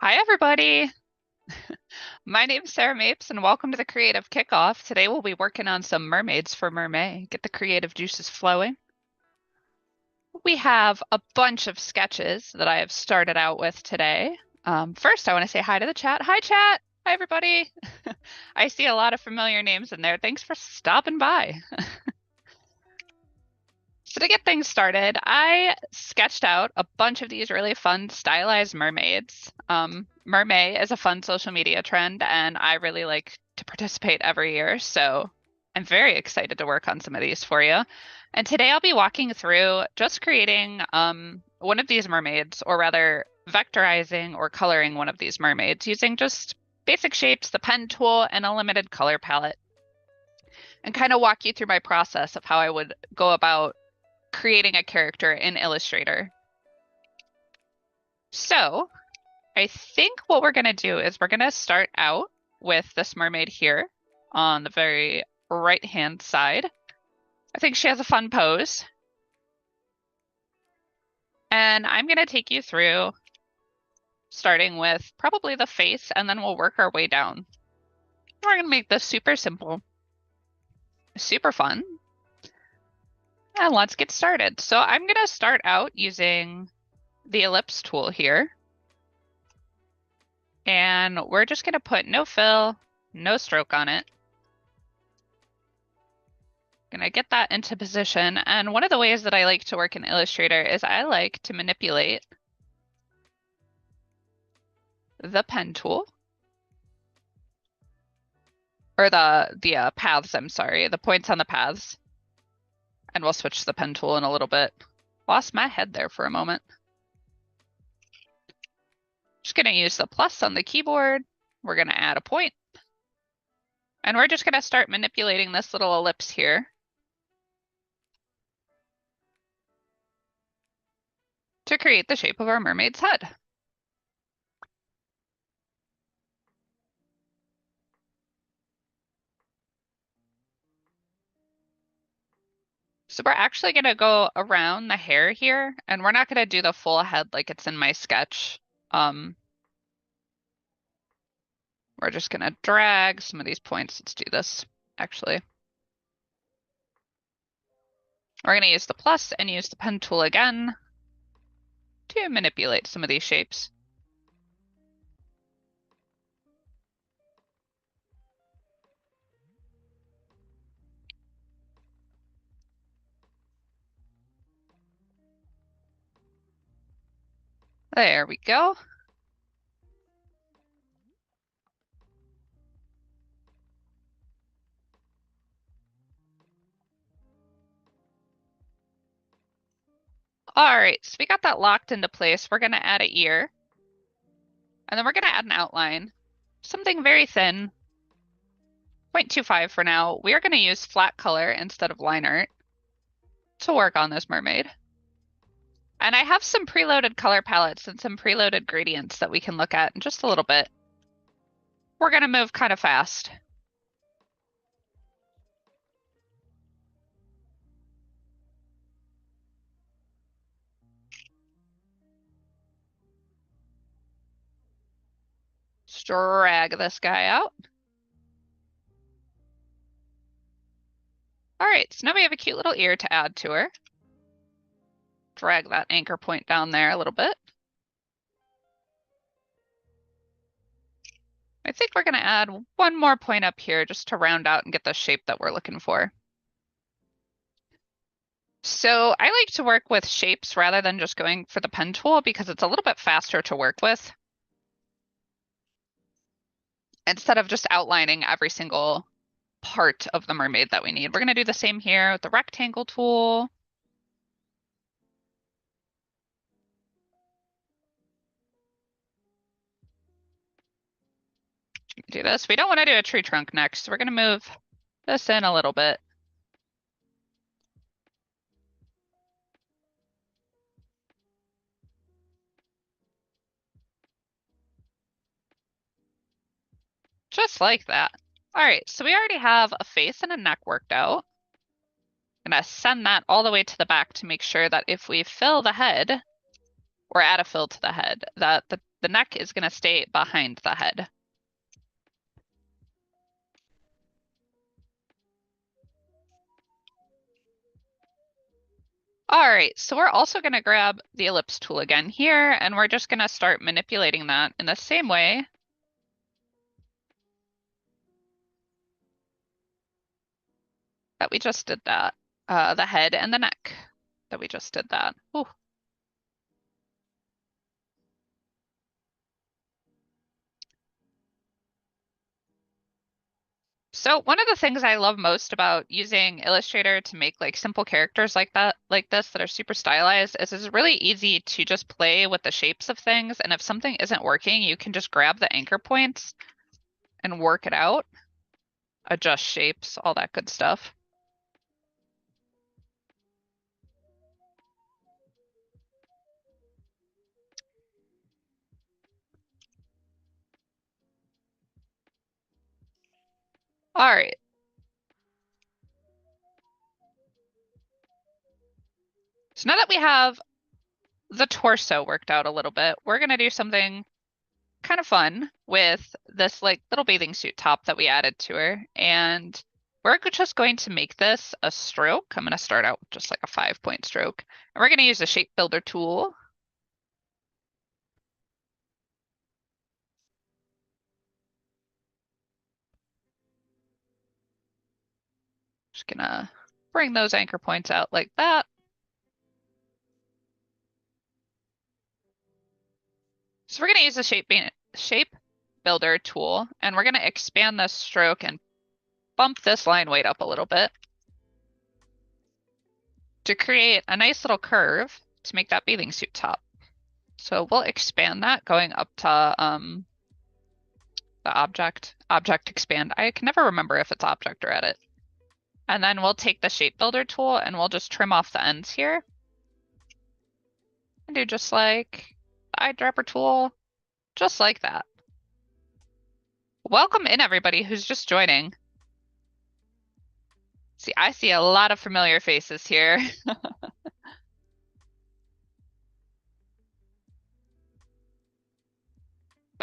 Hi, everybody. My name's Sara Mapes, and welcome to the Creative Kickoff. Today we'll be working on some mermaids for MerMay. Get the creative juices flowing. We have a bunch of sketches that I have started out with today. First, I want to say hi to the chat. Hi, chat. Hi, everybody. I see a lot of familiar names in there. Thanks for stopping by. So to get things started, I sketched out a bunch of these really fun stylized mermaids. MerMay is a fun social media trend, and I really like to participate every year. So I'm very excited to work on some of these for you. And today I'll be walking through just creating one of these mermaids, or rather vectorizing or coloring one of these mermaids using just basic shapes, the pen tool, and a limited color palette, and kind of walk you through my process of how I would go about creating a character in Illustrator. So I think what we're going to do is we're going to start out with this mermaid here on the very right-hand side. I think she has a fun pose. And I'm going to take you through starting with probably the face, and then we'll work our way down. We're going to make this super simple, super fun. And let's get started. So I'm going to start out using the ellipse tool here. And we're just going to put no fill, no stroke on it. Gonna get that into position. And one of the ways that I like to work in Illustrator is I like to manipulate the pen tool, or the paths, I'm sorry, the points on the paths. And we'll switch to the pen tool in a little bit. Lost my head there for a moment. Just gonna use the plus on the keyboard. We're gonna add a point. And we're just gonna start manipulating this little ellipse here to create the shape of our mermaid's head. So we're actually gonna go around the hair here, and we're not gonna do the full head like it's in my sketch. We're just gonna drag some of these points. Let's do this, actually. We're gonna use the plus and use the pen tool again to manipulate some of these shapes. There we go. All right, so we got that locked into place. We're gonna add an ear, and then we're gonna add an outline, something very thin, 0.25 for now. We are gonna use flat color instead of line art to work on this mermaid. And I have some preloaded color palettes and some preloaded gradients that we can look at in just a little bit. We're gonna move kind of fast. Just drag this guy out. All right, so now we have a cute little ear to add to her. Drag that anchor point down there a little bit. I think we're gonna add one more point up here just to round out and get the shape that we're looking for. So I like to work with shapes rather than just going for the pen tool because it's a little bit faster to work with, instead of just outlining every single part of the mermaid that we need. We're gonna do the same here with the rectangle tool. Do this. We don't want to do a tree trunk next, so we're gonna move this in a little bit. Just like that. All right, so we already have a face and a neck worked out. I'm gonna send that all the way to the back to make sure that if we fill the head, or add a fill to the head, that the the neck is going to stay behind the head. All right, so we're also going to grab the ellipse tool again here, and we're just going to start manipulating that in the same way that we just did that, the head and the neck that we just did that. Ooh. So one of the things I love most about using Illustrator to make like simple characters like that, like this, that are super stylized, is it's really easy to just play with the shapes of things. And if something isn't working, you can just grab the anchor points and work it out, adjust shapes, all that good stuff. All right. So now that we have the torso worked out a little bit, we're going to do something kind of fun with this like little bathing suit top that we added to her. And we're just going to make this a stroke. I'm going to start out with just like a 5-point stroke. And we're going to use the shape builder tool. Just going to bring those anchor points out like that. So we're going to use the shape builder tool, and we're going to expand this stroke and bump this line weight up a little bit to create a nice little curve to make that bathing suit top. So we'll expand that going up to the object expand. I can never remember if it's object or edit. And then we'll take the shape builder tool and we'll just trim off the ends here. And do just like the eyedropper tool, just like that. Welcome in everybody who's just joining. See, I see a lot of familiar faces here.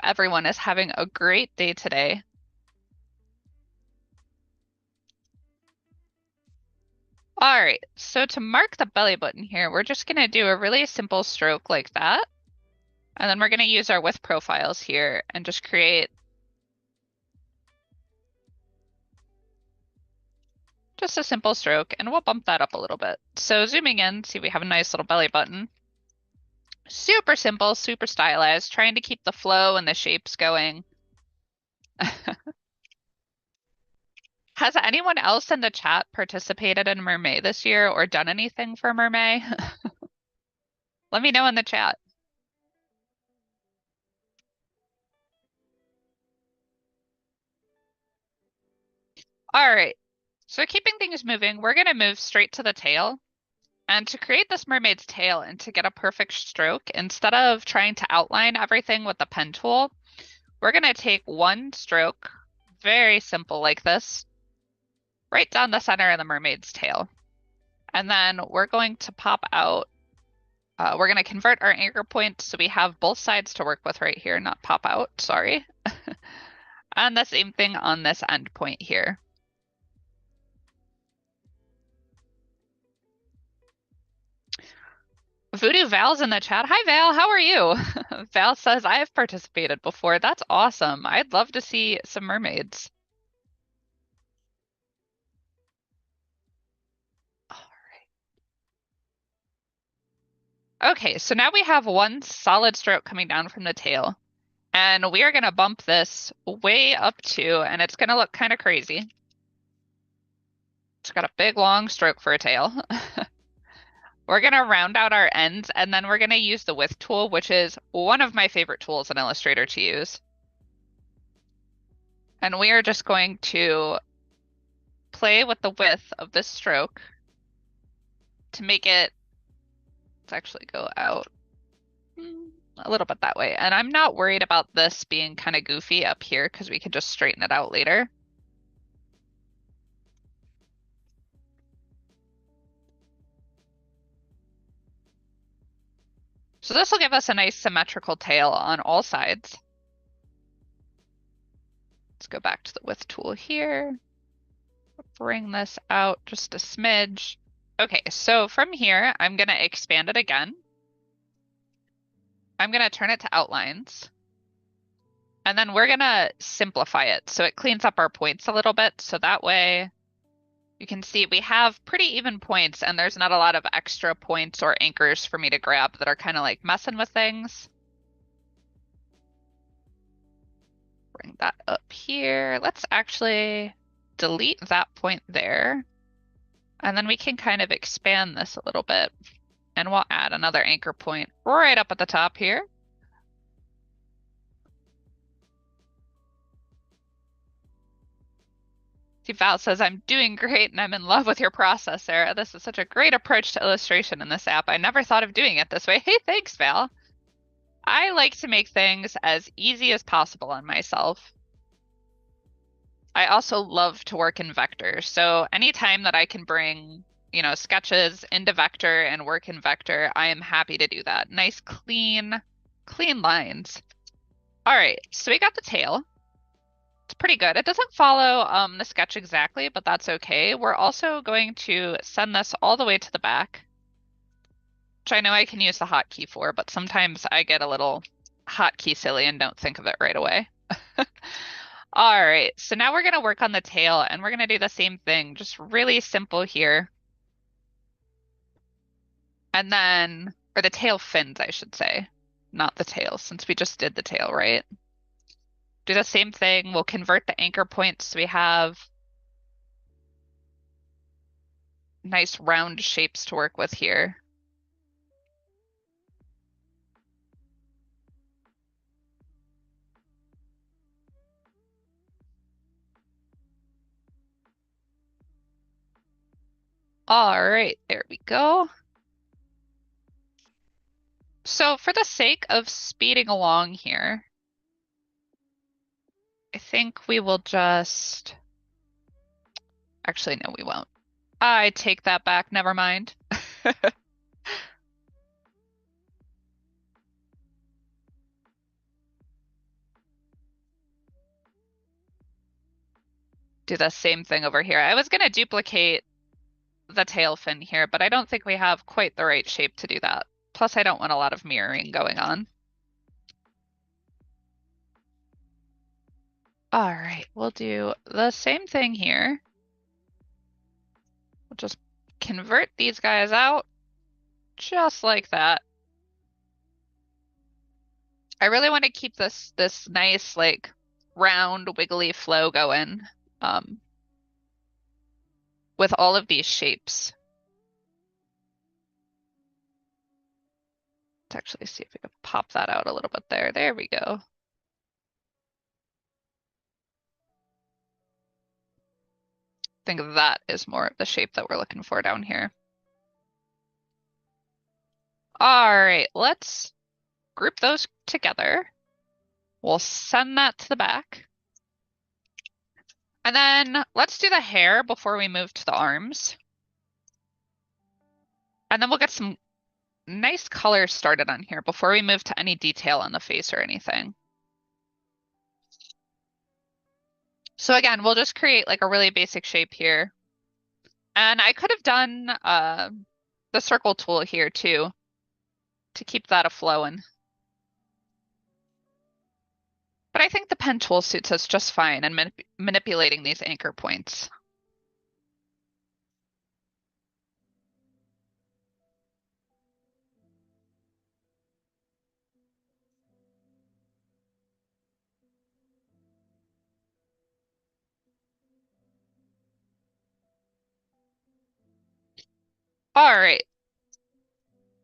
Everyone is having a great day today. All right, so to mark the belly button here, we're just gonna do a really simple stroke like that. And then we're gonna use our width profiles here and just create just a simple stroke, and we'll bump that up a little bit. So zooming in, see we have a nice little belly button. Super simple, super stylized, trying to keep the flow and the shapes going. Has anyone else in the chat participated in MerMay this year or done anything for MerMay? Let me know in the chat. All right, so keeping things moving, we're gonna move straight to the tail. And to create this mermaid's tail and to get a perfect stroke, instead of trying to outline everything with the pen tool, we're gonna take one stroke, very simple like this, right down the center of the mermaid's tail. And then we're going to pop out, we're gonna convert our anchor point so we have both sides to work with right here, not pop out, sorry. And the same thing on this end point here. Voodoo Val's in the chat. Hi Val, how are you? Val says, I have participated before. That's awesome. I'd love to see some mermaids. All right. Okay, so now we have one solid stroke coming down from the tail. And we are gonna bump this way up to, and it's gonna look kind of crazy. It's got a big long stroke for a tail. We're gonna round out our ends, and then we're gonna use the width tool, which is one of my favorite tools in Illustrator to use. And we are just going to play with the width of this stroke to make it, let's actually go out a little bit that way. And I'm not worried about this being kind of goofy up here because we can just straighten it out later. So this will give us a nice symmetrical tail on all sides. Let's go back to the width tool here. Bring this out just a smidge. Okay, so from here, I'm going to expand it again. I'm going to turn it to outlines. And then we're going to simplify it so it cleans up our points a little bit. So that way you can see we have pretty even points and there's not a lot of extra points or anchors for me to grab that are kind of like messing with things. Bring that up here. Let's actually delete that point there. And then we can kind of expand this a little bit. And we'll add another anchor point right up at the top here. See, Val says, I'm doing great and I'm in love with your process, Sarah. This is such a great approach to illustration in this app. I never thought of doing it this way. Hey, thanks, Val. I like to make things as easy as possible on myself. I also love to work in vector. So anytime that I can bring, you know, sketches into vector and work in vector, I am happy to do that. Nice, clean lines. All right, so we got the tail. It's pretty good. It doesn't follow the sketch exactly, but that's okay. We're also going to send this all the way to the back, which I know I can use the hotkey for, but sometimes I get a little hotkey silly and don't think of it right away. All right, so now we're going to work on the tail and we're going to do the same thing, just really simple here. And then, or the tail fins, I should say, not the tail, since we just did the tail, right? Do the same thing. We'll convert the anchor points so we have nice round shapes to work with here. All right, there we go. So for the sake of speeding along here, I think we will just, actually, no, we won't. I take that back, never mind. Do the same thing over here. I was gonna duplicate the tail fin here, but I don't think we have quite the right shape to do that. Plus, I don't want a lot of mirroring going on. All right, we'll do the same thing here. We'll just convert these guys out just like that. I really want to keep this nice like round wiggly flow going with all of these shapes. Let's actually see if we can pop that out a little bit there. There we go. I think that is more of the shape that we're looking for down here. All right, let's group those together. We'll send that to the back. And then let's do the hair before we move to the arms. And then we'll get some nice colors started on here before we move to any detail on the face or anything. So again, we'll just create like a really basic shape here. And I could have done the circle tool here too, to keep that a-flowing. But I think the pen tool suits us just fine in manipulating these anchor points. All right.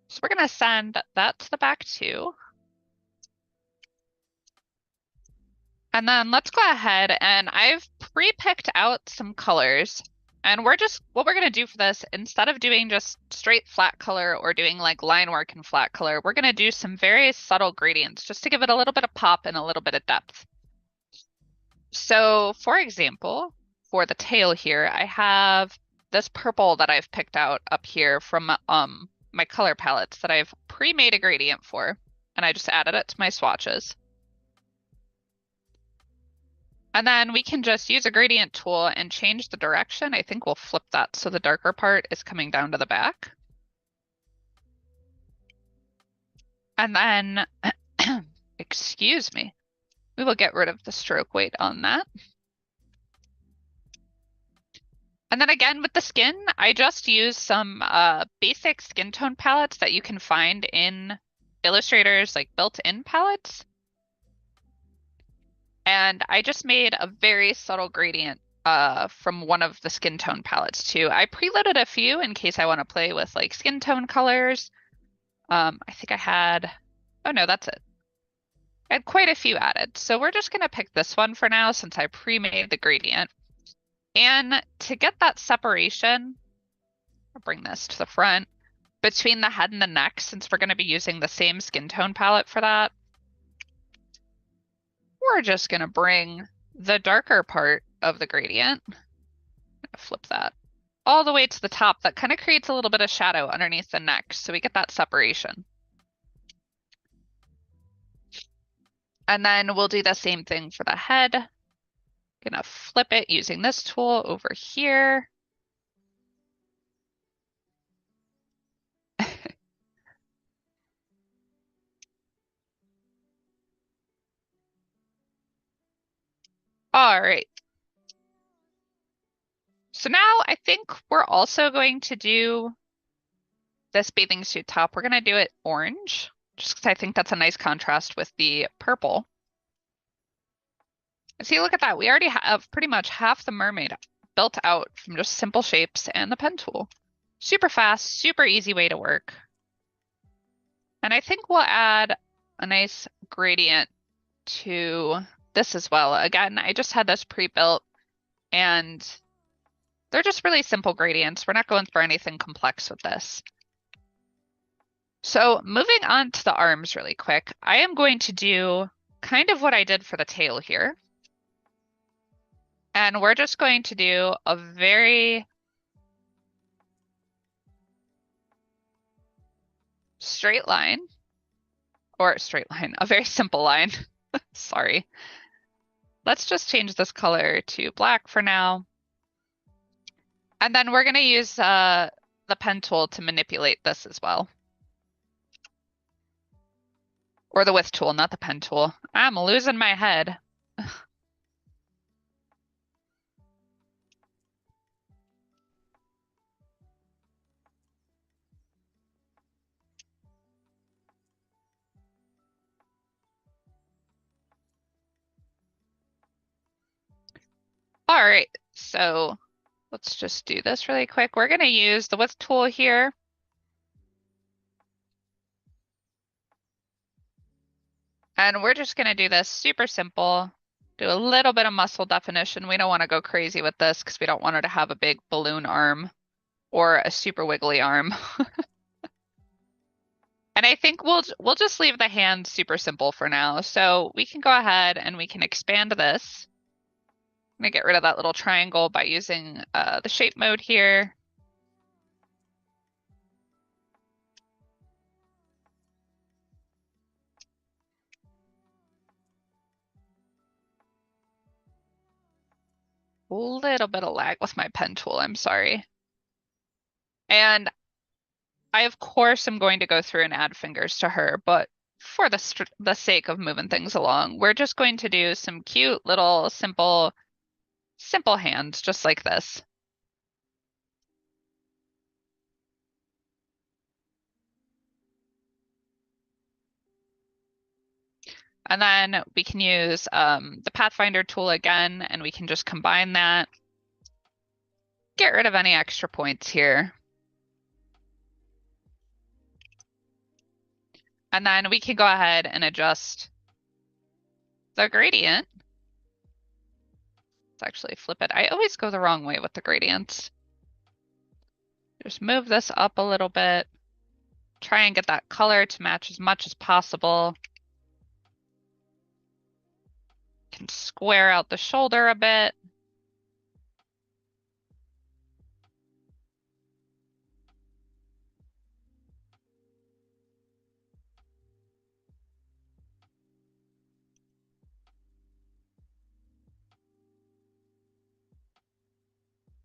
So we're going to send that to the back too. And then let's go ahead and I've pre-picked out some colors. And what we're going to do for this, instead of doing just straight flat color or doing like line work and flat color, we're going to do some very subtle gradients just to give it a little bit of pop and a little bit of depth. So for example, for the tail here, I have this purple that I've picked out up here from my color palettes that I've pre-made a gradient for, and I just added it to my swatches. And then we can just use a gradient tool and change the direction. I think we'll flip that so the darker part is coming down to the back. And then, excuse me, we will get rid of the stroke weight on that. And then again with the skin, I just use some basic skin tone palettes that you can find in Illustrator's like built-in palettes. And I just made a very subtle gradient from one of the skin tone palettes too. I preloaded a few in case I want to play with like skin tone colors. I think I had, oh no, that's it. I had quite a few added. So we're just gonna pick this one for now since I pre-made the gradient. And to get that separation, I'll bring this to the front, between the head and the neck, since we're gonna be using the same skin tone palette for that, we're just gonna bring the darker part of the gradient, flip that all the way to the top. That kind of creates a little bit of shadow underneath the neck, so we get that separation. And then we'll do the same thing for the head. Gonna flip it using this tool over here. All right. So now I think we're also going to do this bathing suit top. We're going to do it orange, just because I think that's a nice contrast with the purple. See, look at that. We already have pretty much half the mermaid built out from just simple shapes and the pen tool. Super fast, super easy way to work. And I think we'll add a nice gradient to this as well. Again, I just had this pre-built and they're just really simple gradients. We're not going for anything complex with this. So moving on to the arms really quick, I am going to do kind of what I did for the tail here. And we're just going to do a very straight line, a very simple line. Sorry. Let's just change this color to black for now. And then we're going to use the pen tool to manipulate this as well. Or the width tool, not the pen tool. I'm losing my head. All right, so let's just do this really quick. We're going to use the width tool here. And we're just going to do this super simple. Do a little bit of muscle definition. We don't want to go crazy with this because we don't want her to have a big balloon arm or a super wiggly arm. And I think we'll just leave the hand super simple for now. So we can go ahead and we can expand this. I'm gonna get rid of that little triangle by using the shape mode here. A little bit of lag with my pen tool, I'm sorry. And I, of course, am going to go through and add fingers to her, but for the sake of moving things along, we're just going to do some cute little simple hands just like this. And then we can use the Pathfinder tool again, and we can just combine that. Get rid of any extra points here. And then we can go ahead and adjust the gradient. Let's actually flip it. I always go the wrong way with the gradients. Just move this up a little bit. Try and get that color to match as much as possible. Can square out the shoulder a bit.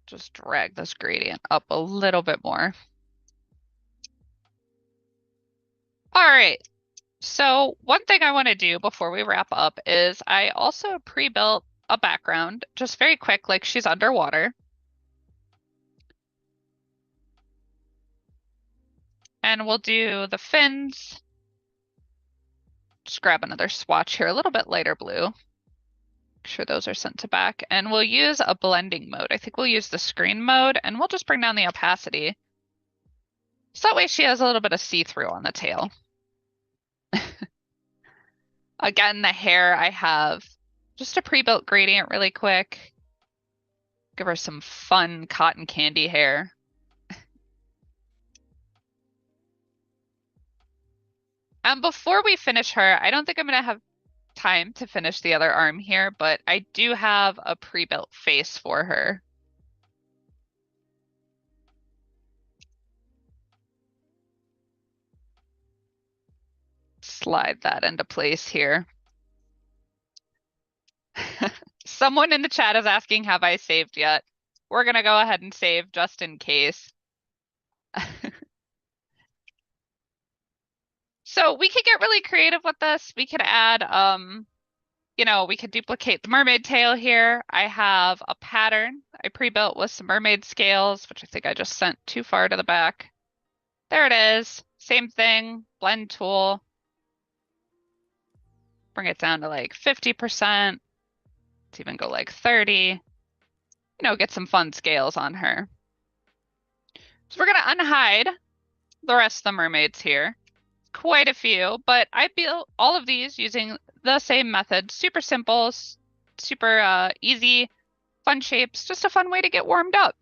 just drag this gradient up a little bit more. All right. So one thing I want to do before we wrap up is I also pre-built a background, just very quick, like she's underwater. And we'll do the fins. Just grab another swatch here, a little bit lighter blue. Make sure those are sent to back. And we'll use a blending mode. I think we'll use the screen mode, and we'll just bring down the opacity. So that way she has a little bit of see-through on the tail. Again, the hair, I have just a pre-built gradient really quick. Give her some fun cotton candy hair. And before we finish her, I don't think I'm going to have time to finish the other arm here, but I do have a pre-built face for her. Slide that into place here. Someone in the chat is asking, have I saved yet? We're going to go ahead and save just in case. So we could get really creative with this. We could add, we could duplicate the mermaid tail here. I have a pattern I pre-built with some mermaid scales, which I think I just sent too far to the back. There it is. Same thing, blend tool. Bring it down to like 50%. Let's even go like 30. Get some fun scales on her. So we're gonna unhide the rest of the mermaids here. Quite a few, but I built all of these using the same method. Super simple, super easy, fun shapes, just a fun way to get warmed up.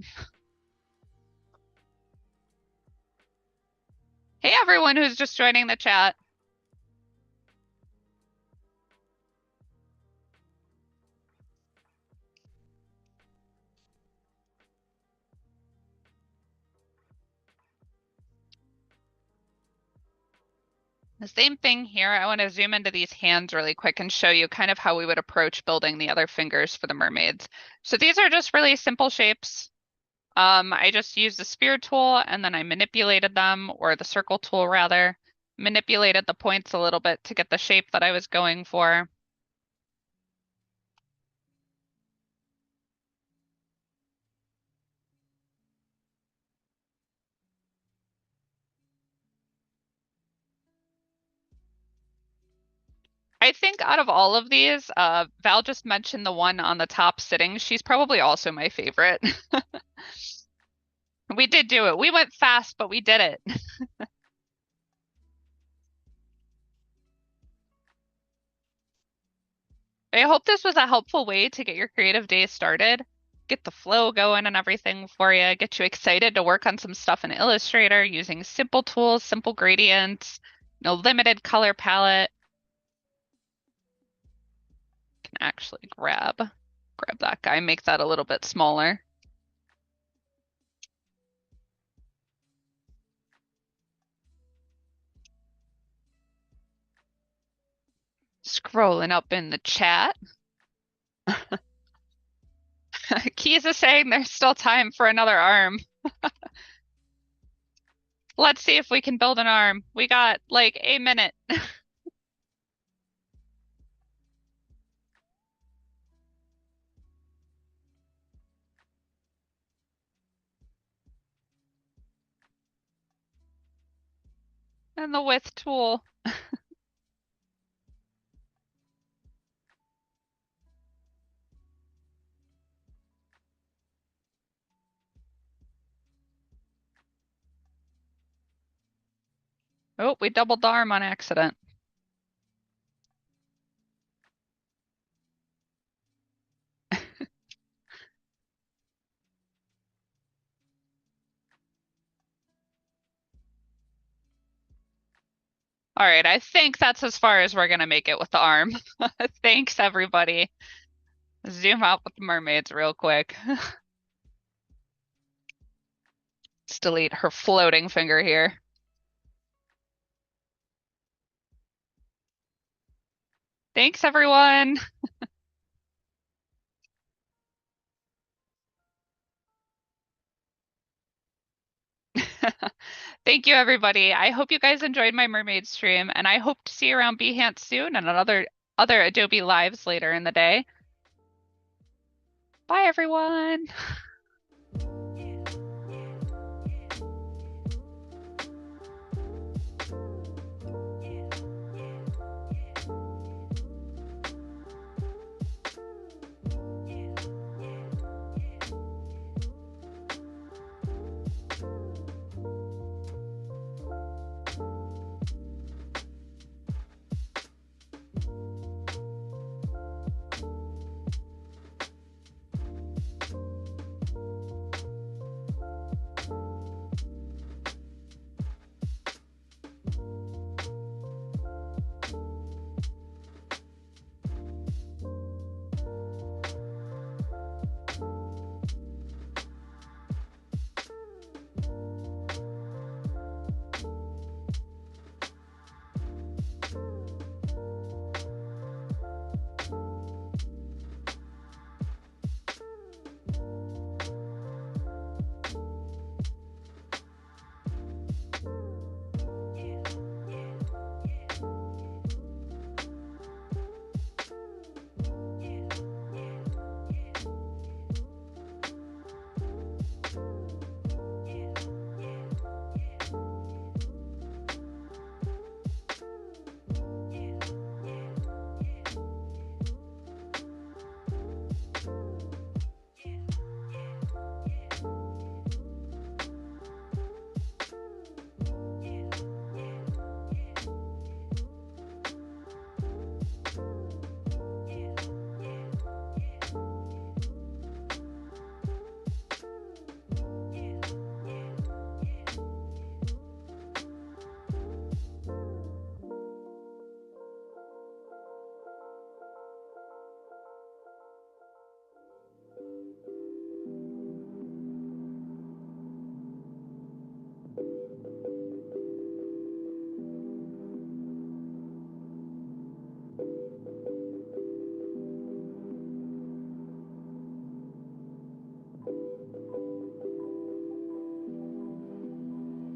Hey everyone who's just joining the chat. The same thing here. I want to zoom into these hands really quick and show you kind of how we would approach building the other fingers for the mermaids. So these are just really simple shapes. I just used the sphere tool and then I manipulated them, or the circle tool rather, manipulated the points a little bit to get the shape that I was going for. I think out of all of these, Val just mentioned the one on the top sitting. She's probably also my favorite. We did do it. We went fast, but we did it. I hope this was a helpful way to get your creative day started, get the flow going and everything for you, get you excited to work on some stuff in Illustrator using simple tools, simple gradients, limited color palette. Can actually grab that guy, make that a little bit smaller. Scrolling up in the chat. Keys is saying there's still time for another arm. Let's see if we can build an arm. We got like a minute. And the width tool. Oh, we doubled the arm on accident. All right, I think that's as far as we're gonna make it with the arm. Thanks, everybody. Zoom out with the mermaids real quick. Let's delete her floating finger here. Thanks, everyone. Thank you, everybody. I hope you guys enjoyed my mermaid stream, and I hope to see you around Behance soon and on other Adobe Lives later in the day. Bye, everyone.